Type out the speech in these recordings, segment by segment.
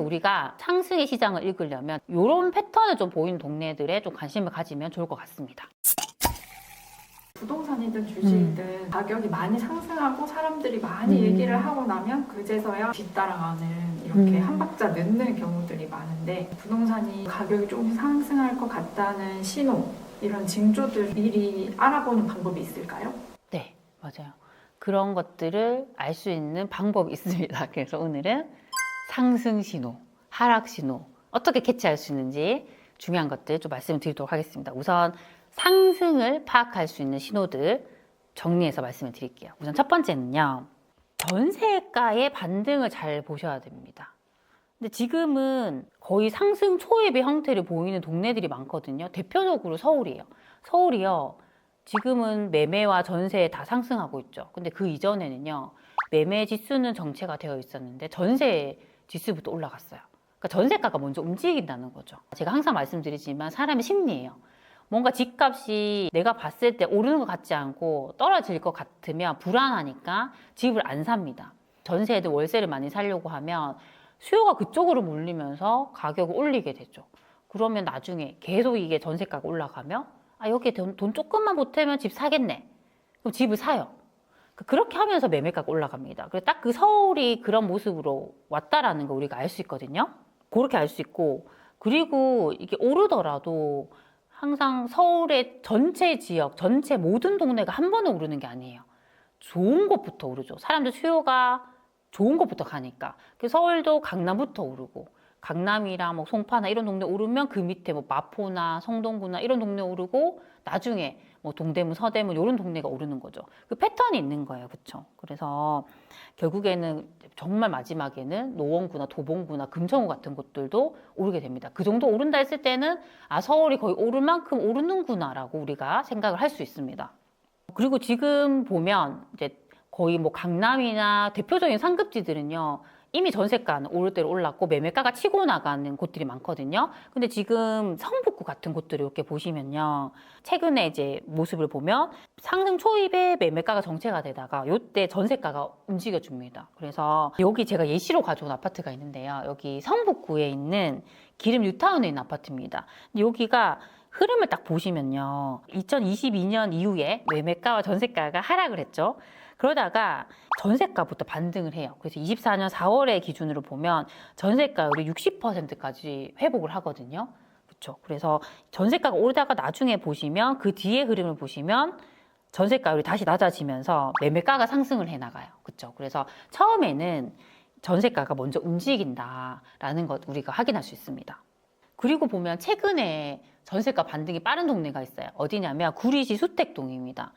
우리가 상승의 시장을 읽으려면 이런 패턴을 좀 보이는 동네들에 좀 관심을 가지면 좋을 것 같습니다. 부동산이든 주식이든 가격이 많이 상승하고 사람들이 많이 얘기를 하고 나면 그제서야 뒤따라가는 이렇게 한 박자 늦는 경우들이 많은데, 부동산이 가격이 조금 상승할 것 같다는 신호, 이런 징조들 미리 알아보는 방법이 있을까요? 네, 맞아요. 그런 것들을 알 수 있는 방법이 있습니다. 그래서 오늘은 상승 신호, 하락 신호 어떻게 캐치할 수 있는지 중요한 것들 좀 말씀을 드리도록 하겠습니다. 우선 상승을 파악할 수 있는 신호들 정리해서 말씀을 드릴게요. 우선 첫 번째는요, 전세가의 반등을 잘 보셔야 됩니다. 근데 지금은 거의 상승 초입의 형태를 보이는 동네들이 많거든요. 대표적으로 서울이에요. 서울이요, 지금은 매매와 전세 다 상승하고 있죠. 근데 그 이전에는요, 매매 지수는 정체가 되어 있었는데 전세 지수부터 올라갔어요. 그러니까 전세가가 먼저 움직인다는 거죠. 제가 항상 말씀드리지만 사람의 심리예요. 뭔가 집값이 내가 봤을 때 오르는 것 같지 않고 떨어질 것 같으면 불안하니까 집을 안 삽니다. 전세든 월세를 많이 살려고 하면 수요가 그쪽으로 몰리면서 가격을 올리게 되죠. 그러면 나중에 계속 이게 전세가가 올라가면 여기에 돈 조금만 보태면 집 사겠네. 그럼 집을 사요. 그렇게 하면서 매매가가 올라갑니다. 그래서 딱 그 서울이 그런 모습으로 왔다라는 거 우리가 알 수 있거든요. 그렇게 알 수 있고, 그리고 이게 오르더라도 항상 서울의 전체 지역, 전체 모든 동네가 한 번에 오르는 게 아니에요. 좋은 곳부터 오르죠. 사람들 수요가 좋은 곳부터 가니까. 그래서 서울도 강남부터 오르고, 강남이랑 뭐 송파나 이런 동네 오르면 그 밑에 뭐 마포나 성동구나 이런 동네 오르고, 나중에 뭐 동대문, 서대문 이런 동네가 오르는 거죠. 그 패턴이 있는 거예요, 그렇죠? 그래서 결국에는 정말 마지막에는 노원구나 도봉구나 금천구 같은 곳들도 오르게 됩니다. 그 정도 오른다 했을 때는 서울이 거의 오를 만큼 오르는구나라고 우리가 생각을 할 수 있습니다. 그리고 지금 보면 이제 거의 뭐 강남이나 대표적인 상급지들은요, 이미 전세가는 오를 대로 올랐고 매매가가 치고 나가는 곳들이 많거든요. 근데 지금 성북구 같은 곳들을 이렇게 보시면요, 최근에 이제 모습을 보면 상승 초입에 매매가가 정체가 되다가 요때 전세가가 움직여줍니다. 그래서 여기 제가 예시로 가져온 아파트가 있는데요, 여기 성북구에 있는 기름 뉴타운에 있는 아파트입니다. 근데 여기가 흐름을 딱 보시면요, 2022년 이후에 매매가와 전세가가 하락을 했죠. 그러다가 전세가부터 반등을 해요. 그래서 24년 4월에 기준으로 보면 전세가율이 60%까지 회복을 하거든요. 그렇죠. 그래서 전세가가 오르다가 나중에 보시면 그 뒤에 흐름을 보시면 전세가율이 다시 낮아지면서 매매가가 상승을 해 나가요. 그렇죠. 그래서 처음에는 전세가가 먼저 움직인다라는 것 우리가 확인할 수 있습니다. 그리고 보면 최근에 전세가 반등이 빠른 동네가 있어요. 어디냐면 구리시 수택동입니다.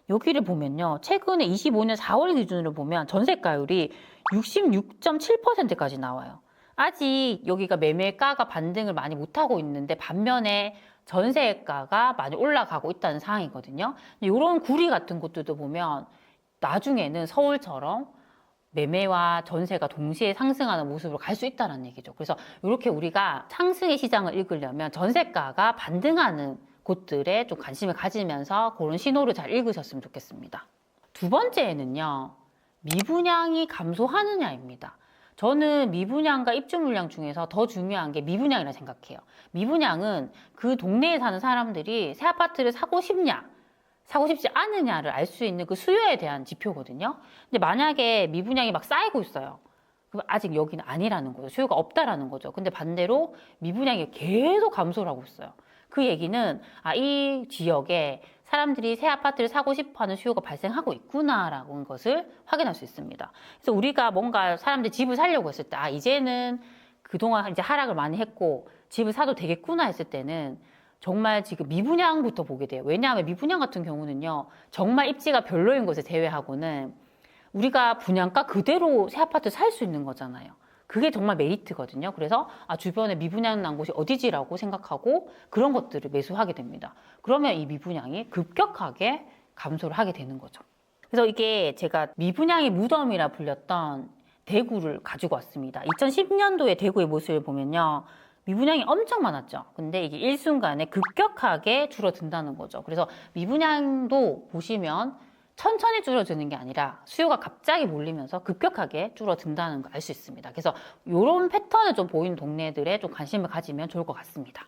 여기를 보면요, 최근에 25년 4월 기준으로 보면 전세가율이 66.7%까지 나와요. 아직 여기가 매매가가 반등을 많이 못하고 있는데 반면에 전세가가 많이 올라가고 있다는 상황이거든요. 이런 구리 같은 곳들도 보면 나중에는 서울처럼 매매와 전세가 동시에 상승하는 모습으로 갈 수 있다는 얘기죠. 그래서 이렇게 우리가 상승의 시장을 읽으려면 전세가가 반등하는 곳들에 좀 관심을 가지면서 그런 신호를 잘 읽으셨으면 좋겠습니다. 두 번째는요, 미분양이 감소하느냐입니다. 저는 미분양과 입주 물량 중에서 더 중요한 게 미분양이라 생각해요. 미분양은 그 동네에 사는 사람들이 새 아파트를 사고 싶냐, 사고 싶지 않느냐를 알 수 있는 그 수요에 대한 지표거든요. 근데 만약에 미분양이 막 쌓이고 있어요. 그럼 아직 여기는 아니라는 거죠. 수요가 없다라는 거죠. 근데 반대로 미분양이 계속 감소를 하고 있어요. 그 얘기는 이 지역에 사람들이 새 아파트를 사고 싶어하는 수요가 발생하고 있구나라는 것을 확인할 수 있습니다. 그래서 우리가 뭔가 사람들이 집을 사려고 했을 때 이제는 그동안 이제 하락을 많이 했고 집을 사도 되겠구나 했을 때는 정말 지금 미분양부터 보게 돼요. 왜냐하면 미분양 같은 경우는요, 정말 입지가 별로인 곳을 제외하고는 우리가 분양가 그대로 새 아파트 살 수 있는 거잖아요. 그게 정말 메리트거든요. 그래서 주변에 미분양 난 곳이 어디지라고 생각하고 그런 것들을 매수하게 됩니다. 그러면 이 미분양이 급격하게 감소를 하게 되는 거죠. 그래서 이게 제가 미분양의 무덤이라 불렸던 대구를 가지고 왔습니다. 2010년도에 대구의 모습을 보면요, 미분양이 엄청 많았죠. 근데 이게 일순간에 급격하게 줄어든다는 거죠. 그래서 미분양도 보시면 천천히 줄어드는 게 아니라 수요가 갑자기 몰리면서 급격하게 줄어든다는 걸 알 수 있습니다. 그래서 이런 패턴을 좀 보이는 동네들에 좀 관심을 가지면 좋을 것 같습니다.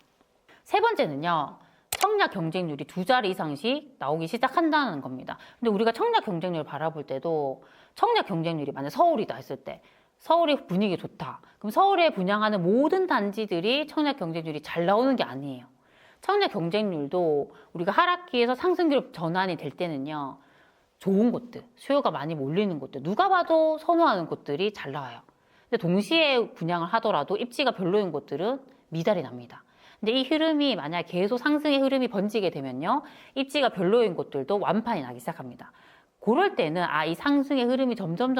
세 번째는요. 청약 경쟁률이 2자리 이상씩 나오기 시작한다는 겁니다. 근데 우리가 청약 경쟁률을 바라볼 때도 청약 경쟁률이 만약 서울이다 했을 때 서울이 분위기 좋다. 그럼 서울에 분양하는 모든 단지들이 청약 경쟁률이 잘 나오는 게 아니에요. 청약 경쟁률도 우리가 하락기에서 상승기로 전환이 될 때는요. 좋은 곳들, 수요가 많이 몰리는 곳들, 누가 봐도 선호하는 곳들이 잘 나와요. 근데 동시에 분양을 하더라도 입지가 별로인 곳들은 미달이 납니다. 근데 이 흐름이 만약 계속 상승의 흐름이 번지게 되면요. 입지가 별로인 곳들도 완판이 나기 시작합니다. 그럴 때는 이 상승의 흐름이 점점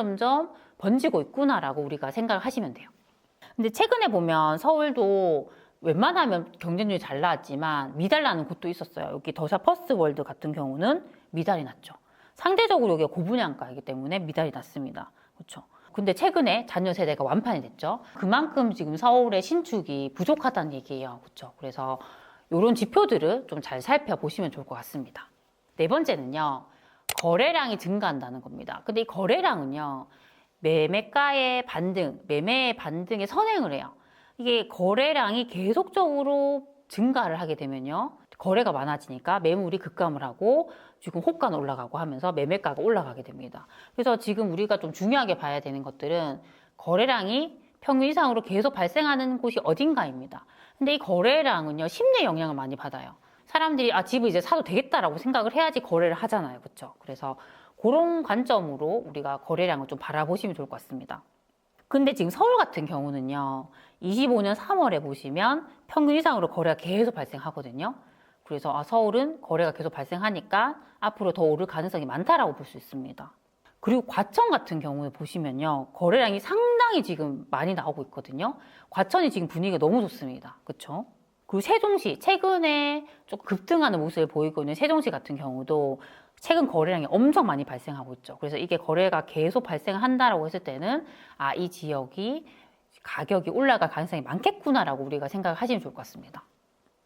번지고 있구나라고 우리가 생각을 하시면 돼요. 근데 최근에 보면 서울도 웬만하면 경쟁률이 잘 나왔지만 미달 나는 곳도 있었어요. 여기 더샵 퍼스트월드 같은 경우는 미달이 났죠. 상대적으로 여기가 고분양가이기 때문에 미달이 났습니다. 그렇죠. 근데 최근에 잔여 세대가 완판이 됐죠. 그만큼 지금 서울의 신축이 부족하다는 얘기예요. 그렇죠. 그래서 이런 지표들을 좀 잘 살펴보시면 좋을 것 같습니다. 네 번째는요. 거래량이 증가한다는 겁니다. 근데 이 거래량은요. 매매가의 반등, 매매의 반등에 선행을 해요. 이게 거래량이 계속적으로 증가를 하게 되면요. 거래가 많아지니까 매물이 급감을 하고 지금 호가는 올라가고 하면서 매매가가 올라가게 됩니다. 그래서 지금 우리가 좀 중요하게 봐야 되는 것들은 거래량이 평균 이상으로 계속 발생하는 곳이 어딘가입니다. 근데 이 거래량은요, 심리의 영향을 많이 받아요. 사람들이 집을 이제 사도 되겠다라고 생각을 해야지 거래를 하잖아요. 그렇죠? 그래서 그런 관점으로 우리가 거래량을 좀 바라보시면 좋을 것 같습니다. 근데 지금 서울 같은 경우는요, 25년 3월에 보시면 평균 이상으로 거래가 계속 발생하거든요. 그래서 서울은 거래가 계속 발생하니까 앞으로 더 오를 가능성이 많다라고 볼 수 있습니다. 그리고 과천 같은 경우에 보시면요, 거래량이 상당히 지금 많이 나오고 있거든요. 과천이 지금 분위기가 너무 좋습니다. 그렇죠? 그리고 세종시, 최근에 조금 급등하는 모습을 보이고 있는 세종시 같은 경우도 최근 거래량이 엄청 많이 발생하고 있죠. 그래서 이게 거래가 계속 발생한다라고 했을 때는 이 지역이 가격이 올라갈 가능성이 많겠구나라고 우리가 생각을 하시면 좋을 것 같습니다.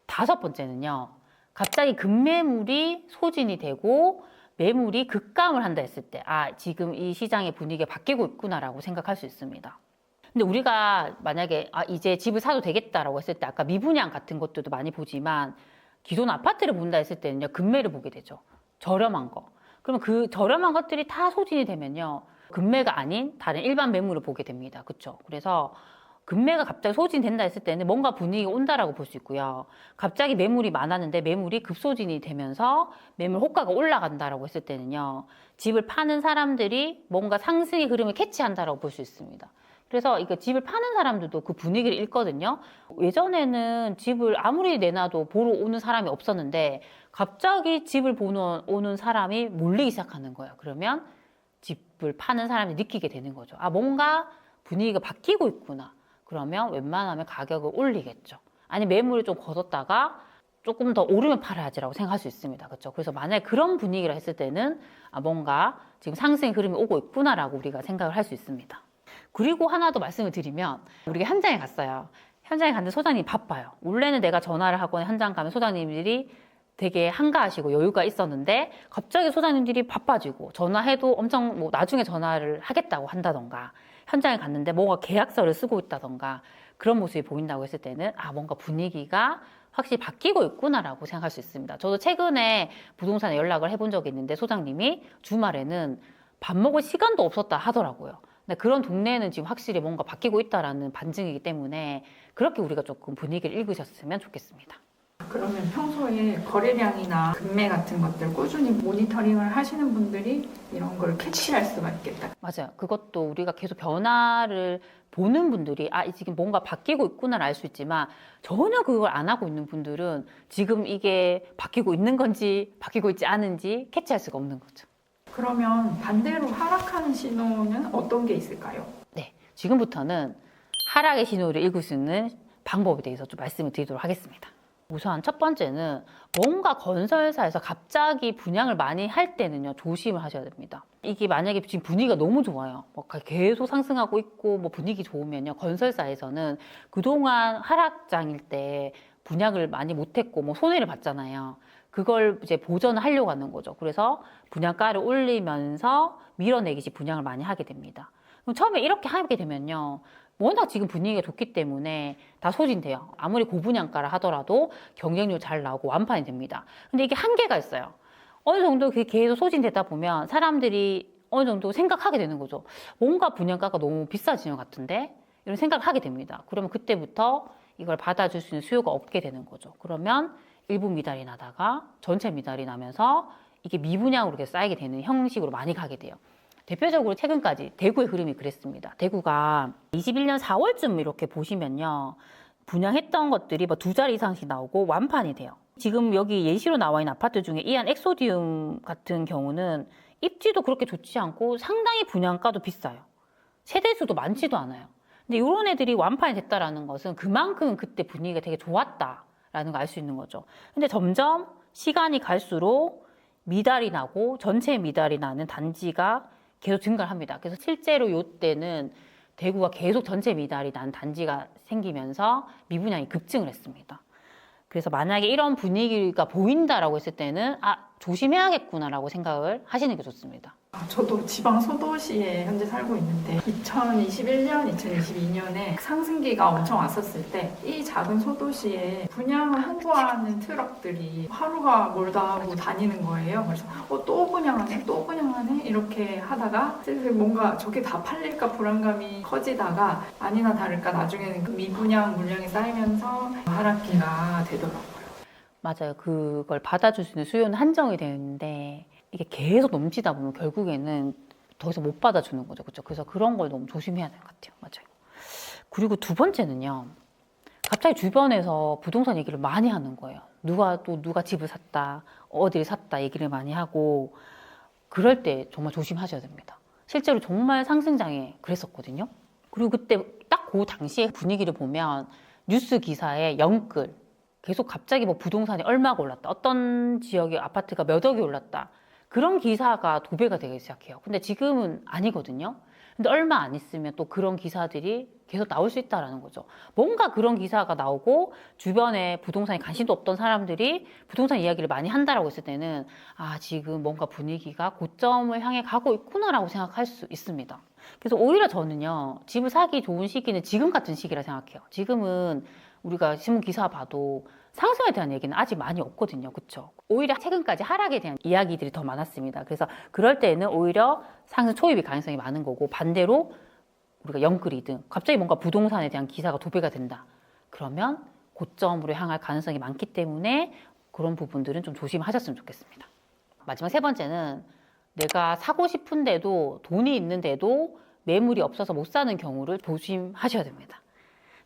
다섯 번째는요. 갑자기 급매물이 소진이 되고 매물이 급감을 한다 했을 때 지금 이 시장의 분위기가 바뀌고 있구나라고 생각할 수 있습니다. 근데 우리가 만약에 이제 집을 사도 되겠다라고 했을 때 아까 미분양 같은 것들도 많이 보지만 기존 아파트를 본다 했을 때는요. 급매를 보게 되죠. 저렴한 거. 그러면 그 저렴한 것들이 다 소진이 되면요. 급매가 아닌 다른 일반 매물을 보게 됩니다. 그렇죠? 그래서 급매가 갑자기 소진된다 했을 때는 뭔가 분위기가 온다라고 볼 수 있고요. 갑자기 매물이 많았는데 매물이 급소진이 되면서 매물 호가가 올라간다라고 했을 때는요. 집을 파는 사람들이 뭔가 상승의 흐름을 캐치한다라고 볼 수 있습니다. 그래서 이거 집을 파는 사람들도 그 분위기를 읽거든요. 예전에는 집을 아무리 내놔도 보러 오는 사람이 없었는데 갑자기 집을 보러 오는 사람이 몰리기 시작하는 거예요. 그러면 집을 파는 사람이 느끼게 되는 거죠. 뭔가 분위기가 바뀌고 있구나. 그러면 웬만하면 가격을 올리겠죠. 아니 매물을 좀 걷었다가 조금 더 오르면 팔아야지라고 생각할 수 있습니다. 그렇죠? 그래서 만약에 그런 분위기라 했을 때는 뭔가 지금 상승의 흐름이 오고 있구나라고 우리가 생각을 할 수 있습니다. 그리고 하나 더 말씀을 드리면 우리가 현장에 갔어요. 현장에 갔는데 소장님이 바빠요. 원래는 내가 전화를 하거나 현장 가면 소장님들이 되게 한가하시고 여유가 있었는데 갑자기 소장님들이 바빠지고 전화해도 엄청 나중에 전화를 하겠다고 한다던가 현장에 갔는데 뭔가 계약서를 쓰고 있다던가 그런 모습이 보인다고 했을 때는 뭔가 분위기가 확실히 바뀌고 있구나라고 생각할 수 있습니다. 저도 최근에 부동산에 연락을 해본 적이 있는데 소장님이 주말에는 밥 먹을 시간도 없었다 하더라고요. 근데 그런 동네는 지금 확실히 뭔가 바뀌고 있다라는 반증이기 때문에 그렇게 우리가 조금 분위기를 읽으셨으면 좋겠습니다. 그러면 평소에 거래량이나 급매 같은 것들 꾸준히 모니터링을 하시는 분들이 이런 걸 캐치할 수가 있겠다. 맞아요. 그것도 우리가 계속 변화를 보는 분들이 지금 뭔가 바뀌고 있구나를 알 수 있지만 전혀 그걸 안 하고 있는 분들은 지금 이게 바뀌고 있는 건지 바뀌고 있지 않은지 캐치할 수가 없는 거죠. 그러면 반대로 하락하는 신호는 어떤 게 있을까요? 네, 지금부터는 하락의 신호를 읽을 수 있는 방법에 대해서 좀 말씀을 드리도록 하겠습니다. 우선 첫 번째는 뭔가 건설사에서 갑자기 분양을 많이 할 때는요 조심을 하셔야 됩니다. 이게 만약에 지금 분위기가 너무 좋아요. 계속 상승하고 있고 분위기 좋으면요 건설사에서는 그동안 하락장일 때 분양을 많이 못했고 손해를 봤잖아요. 그걸 이제 보전을 하려고 하는 거죠. 그래서 분양가를 올리면서 밀어내기식 분양을 많이 하게 됩니다. 그럼 처음에 이렇게 하게 되면요. 워낙 지금 분위기가 좋기 때문에 다 소진돼요. 아무리 고분양가를 하더라도 경쟁률 잘 나오고 완판이 됩니다. 근데 이게 한계가 있어요. 어느 정도 그게 계속 소진되다 보면 사람들이 어느 정도 생각하게 되는 거죠. 뭔가 분양가가 너무 비싸지는 것 같은데? 이런 생각을 하게 됩니다. 그러면 그때부터 이걸 받아줄 수 있는 수요가 없게 되는 거죠. 그러면 일부 미달이 나다가 전체 미달이 나면서 이게 미분양으로 이렇게 쌓이게 되는 형식으로 많이 가게 돼요. 대표적으로 최근까지 대구의 흐름이 그랬습니다. 대구가 21년 4월쯤 이렇게 보시면요. 분양했던 것들이 뭐 2자리 이상씩 나오고 완판이 돼요. 지금 여기 예시로 나와 있는 아파트 중에 이안 엑소디움 같은 경우는 입지도 그렇게 좋지 않고 상당히 분양가도 비싸요. 세대수도 많지도 않아요. 근데 이런 애들이 완판이 됐다라는 것은 그만큼 그때 분위기가 되게 좋았다라는 걸 알 수 있는 거죠. 근데 점점 시간이 갈수록 미달이 나고 전체 미달이 나는 단지가 계속 증가를 합니다. 그래서 실제로 이때는 대구가 계속 전체 미달이 난 단지가 생기면서 미분양이 급증을 했습니다. 그래서 만약에 이런 분위기가 보인다라고 했을 때는 조심해야겠구나라고 생각을 하시는 게 좋습니다. 저도 지방 소도시에 현재 살고 있는데 2021년, 2022년에 상승기가 엄청 왔었을 때 이 작은 소도시에 분양을 홍보하는 트럭들이 하루가 멀다 하고 다니는 거예요. 그래서 또 분양하네, 또 분양하네 이렇게 하다가 슬슬 뭔가 저게 다 팔릴까 불안감이 커지다가 아니나 다를까 나중에는 그 미분양 물량이 쌓이면서 하락기가 되더라고요. 맞아요. 그걸 받아줄 수 있는 수요는 한정이 되는데 이게 계속 넘치다 보면 결국에는 더 이상 못 받아주는 거죠. 그렇죠? 그래서 그런 걸 너무 조심해야 될 것 같아요. 맞아요. 그리고 두 번째는요. 갑자기 주변에서 부동산 얘기를 많이 하는 거예요. 누가 집을 샀다, 어디를 샀다 얘기를 많이 하고 그럴 때 정말 조심하셔야 됩니다. 실제로 정말 상승장에 그랬었거든요. 그리고 그때 딱 그 당시의 분위기를 보면 뉴스 기사에 영끌 계속 갑자기 뭐 부동산이 얼마가 올랐다, 어떤 지역의 아파트가 몇 억이 올랐다 그런 기사가 도배가 되기 시작해요. 근데 지금은 아니거든요. 근데 얼마 안 있으면 또 그런 기사들이 계속 나올 수 있다라는 거죠. 뭔가 그런 기사가 나오고 주변에 부동산에 관심도 없던 사람들이 부동산 이야기를 많이 한다라고 했을 때는 지금 뭔가 분위기가 고점을 향해 가고 있구나라고 생각할 수 있습니다. 그래서 오히려 저는요, 집을 사기 좋은 시기는 지금 같은 시기라 생각해요. 지금은 우리가 신문 기사 봐도 상승에 대한 얘기는 아직 많이 없거든요. 그렇죠? 오히려 최근까지 하락에 대한 이야기들이 더 많았습니다. 그래서 그럴 때는 오히려 상승 초입이 가능성이 많은 거고 반대로 우리가 영끌이든 갑자기 뭔가 부동산에 대한 기사가 도배가 된다. 그러면 고점으로 향할 가능성이 많기 때문에 그런 부분들은 좀 조심하셨으면 좋겠습니다. 마지막 세 번째는 내가 사고 싶은데도 돈이 있는데도 매물이 없어서 못 사는 경우를 조심하셔야 됩니다.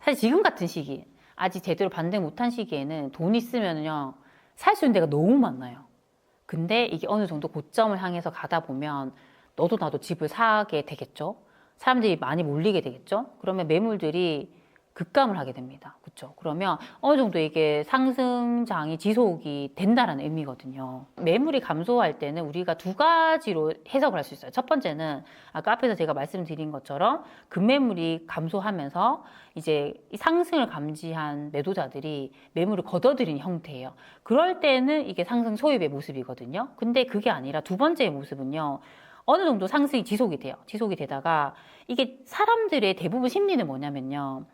사실 지금 같은 시기 아직 제대로 반등 못한 시기에는 돈 있으면요 살 수 있는 데가 너무 많아요. 근데 이게 어느 정도 고점을 향해서 가다 보면 너도 나도 집을 사게 되겠죠. 사람들이 많이 몰리게 되겠죠. 그러면 매물들이 급감을 하게 됩니다. 그렇죠? 그러면 어느 정도 이게 상승장이 지속이 된다는 의미거든요. 매물이 감소할 때는 우리가 두 가지로 해석을 할 수 있어요. 첫 번째는 아까 앞에서 제가 말씀드린 것처럼 급매물이 감소하면서 이제 상승을 감지한 매도자들이 매물을 걷어들이는 형태예요. 그럴 때는 이게 상승 초입의 모습이거든요. 근데 그게 아니라 두 번째의 모습은요. 어느 정도 상승이 지속이 돼요. 지속이 되다가 이게 사람들의 대부분 심리는 뭐냐면요.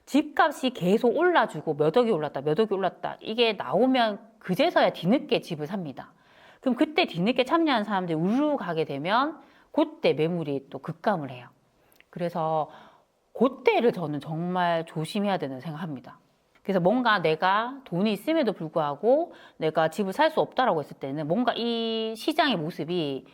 집값이 계속 올라주고 몇 억이 올랐다, 몇 억이 올랐다. 이게 나오면 그제서야 뒤늦게 집을 삽니다. 그럼 그때 뒤늦게 참여한 사람들이 우르르 가게 되면 그때 매물이 또 급감을 해요. 그래서 그때를 저는 정말 조심해야 된다고 생각합니다. 그래서 뭔가 내가 돈이 있음에도 불구하고 내가 집을 살 수 없다라고 했을 때는 뭔가 이 시장의 모습이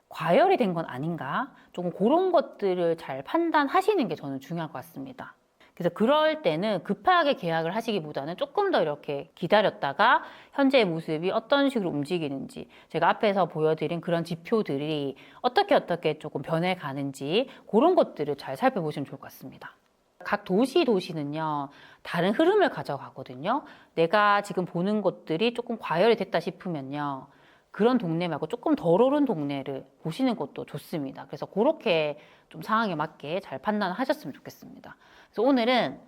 과열이 된 건 아닌가? 조금 그런 것들을 잘 판단하시는 게 저는 중요할 것 같습니다. 그래서 그럴 때는 급하게 계약을 하시기보다는 조금 더 이렇게 기다렸다가 현재의 모습이 어떤 식으로 움직이는지 제가 앞에서 보여드린 그런 지표들이 어떻게 조금 변해가는지 그런 것들을 잘 살펴보시면 좋을 것 같습니다. 각 도시는요 다른 흐름을 가져가거든요. 내가 지금 보는 것들이 조금 과열이 됐다 싶으면요 그런 동네 말고 조금 덜 오른 동네를 보시는 것도 좋습니다. 그래서 그렇게 좀 상황에 맞게 잘 판단하셨으면 좋겠습니다. 그래서 오늘은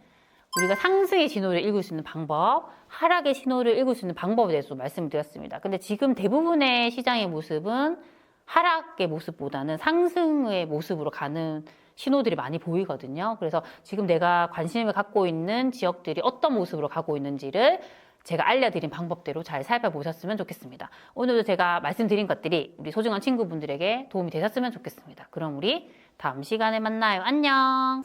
우리가 상승의 신호를 읽을 수 있는 방법, 하락의 신호를 읽을 수 있는 방법에 대해서 말씀을 드렸습니다. 근데 지금 대부분의 시장의 모습은 하락의 모습보다는 상승의 모습으로 가는 신호들이 많이 보이거든요. 그래서 지금 내가 관심을 갖고 있는 지역들이 어떤 모습으로 가고 있는지를 제가 알려드린 방법대로 잘 살펴보셨으면 좋겠습니다. 오늘도 제가 말씀드린 것들이 우리 소중한 친구분들에게 도움이 되셨으면 좋겠습니다. 그럼 우리 다음 시간에 만나요. 안녕!